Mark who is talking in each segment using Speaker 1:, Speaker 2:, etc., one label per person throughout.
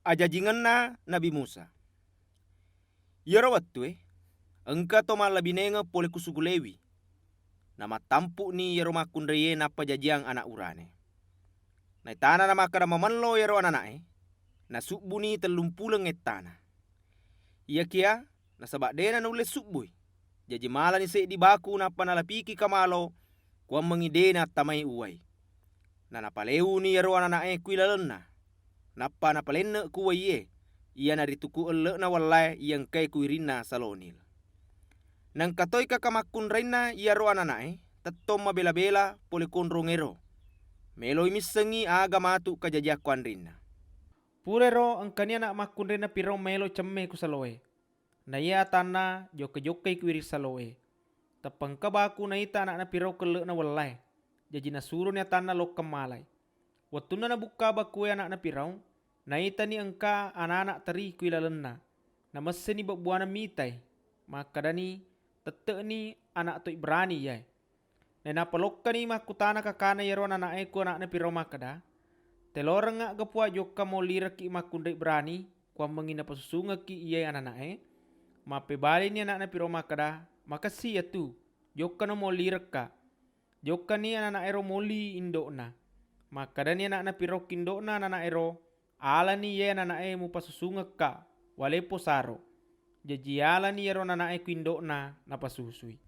Speaker 1: Ajajingan na Nabi Musa. Yaro wattu engka to malabinenga pole kusugulewi. Nama tampu ni yaro makun reye na pajajiang anak urane. Na tanah nama kada mamanlo yaro anak na subbu ni telumpuleng tanah. Iya kia na sabak dena nulis subbui. Jaji mala ni se di baku na panalapiki kamalo kuam mengidena tamai uai. Na napaleu ni yaro anak kuilalena. Napa napalenne kuwaiye. Ia narituku ele na walai yang kai kuirina salonil. Nang katoi kakamakun reina ia roa nanae tettom mabela-bela pole konrongero. Meloi misengi aga matu kajajakuan rina.
Speaker 2: Purero angkani anak makun reina piro melo cemme ku saloe. Na ia tanah joke-joke kuiri saloe. Tepeng kabaku na ita anak na piro kele na walai. Jaji na suruh ni tanah lokam malai. Watuna na buka bakue anak na pirau. Na ita ni engka anak-anak teri kuilalena. Na mesin ni buana mitai. Maka dani tete ni anak tu Ibrani yai. Na napalokka ni makutana kakana yaro anak ku anak na pirau makada. Teloreng nga gapua joka mo lira ki makunda Ibrani. Kuam mengina pasusunga ki iyai anak mapebali ni anak na pirau makada. Maka siya tu. Joka no mo lira ka. Joka ni anak ero moli indo na. Maka dani anak na pirau kindo na anak ero. Ala ni ye nanae mu pasusunga ka walepo saro. Jaji ala ni yaro nanae kuindo na napasusui.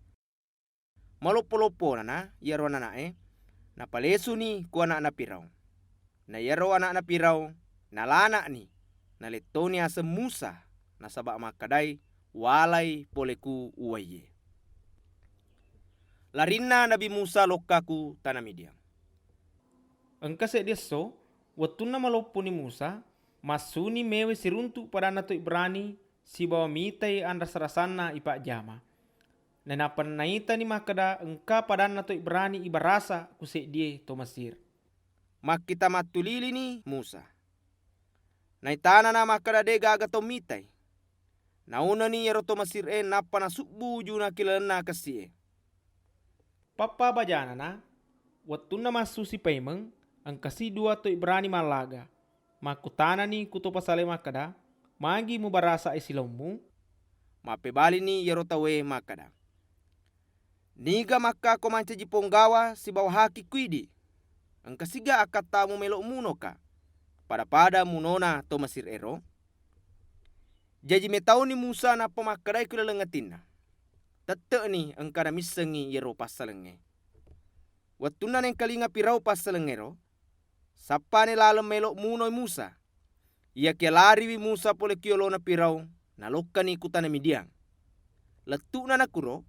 Speaker 1: Malopo-lopo na yaro nanae napalesu ni ku anak na pirau. Na yaro anak na pirau nalana ni naletoni asa Musa na sabak makadai walai poleku uwaye. Larinna Nabi Musa lokaku tanah Midian.
Speaker 2: Engka deso watuna malopo ni Musa, masuni mewe siruntu pada anak tu Ibrani, si bawa mitai andras rasana ipak jama. Nenapan naita ni makada engka pada anak tu Ibrani ibarasa kusek die to Mesir.
Speaker 1: Mak kita matulili ni Musa. Naitana na makada dega aga to mitai. Nauna ni yaro to Mesir napa na subbu juna kilena kasie.
Speaker 2: Papa bajana na, watuna masusi paimeng, ang kasi dua to Ibrani malaga. Makutana ni kuto pasale makada. Magi mo barasa isilamu.
Speaker 1: Mapebali ni yarotawe makada. Niga maka ko manca jiponggawa si bawah haki kuidi. Ang kasiga akata mo melo muno ka. Pada munona to Mesir ero. Jaji metau ni Musa na pemakadai kulalengatina. Tete ni ang kada misengi yero pasalenge. Watuna neng kalinga pirau pasalengero. Sapa ni lalem melok munoi Musa. Ia kia lari wi Musa pole kiolona pirau. Naloka ni kutana Midian. Letuk na nakuro.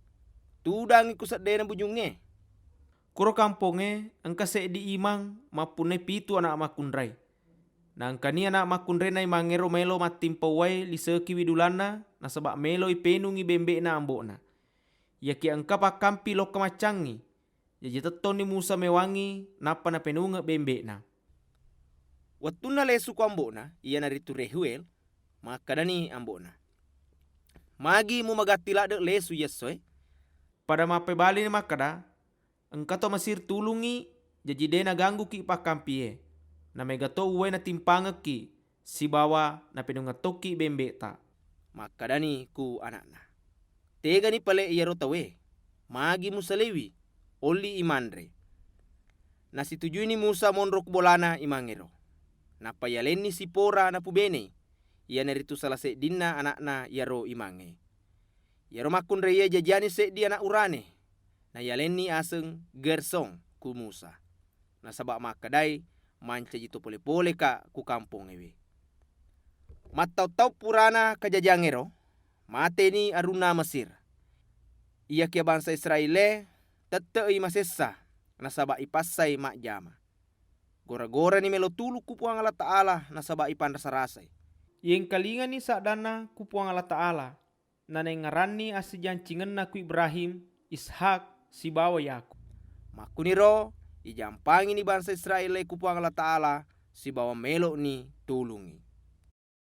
Speaker 1: Tudang iku sadena bujunge.
Speaker 2: Kuro kamponge angka di imang mapune pitu anak makundrai. Na angkani anak makundrai na imangero melo matimpawai liseki widulana na sabak melo ipenungi bembe na ambona. Ia kia angka pakampi loka macangi. Jadi teton ni Musa mewangi napa na penunga bembe na.
Speaker 1: Watuna lesu ku ambona, ia naritu Rehuel, maka dani ambona. Magi mu magati lade lesu yesoy.
Speaker 2: Pada mape bali ni makada, engka to Mesir tulungi, jadi dena ganggu ki pakampie. Na megato uwe na timpanga ki, si bawa na penunga toki bembe ta.
Speaker 1: Maka dani ku anakna. Tega ni pale iya rotawe, magi musalewi, oli imandre. Na situjui ni Musa monrok bolana imangero. Napayaleni si pora na pubene. Ia neritu salah dinna anakna yaro imange. Yaro makun reya jajani di anak urane. Na yaleni aseng Gersong ku Musa. Na sabak makadai manca jito pole-pole ka ku kampung ewe. Matau-tau purana kajajangero. Mate ni aruna Mesir. Ia kia bangsa Israele tetei masessa. Na sabak ipasai mak jama. Gora-gora ni melo tulu kupuang Allah Ta'ala na sabak ipan rasa-rasai.
Speaker 2: Yang kalinga ni sadana kupuang Allah Ta'ala. Na nengarani asijan cingen na ku Ibrahim, Ishak, si bawa Yakub.
Speaker 1: Makuniro, ijampangi ni bangsa Israel kupuang Allah Ta'ala, si bawa melo ni tulungi.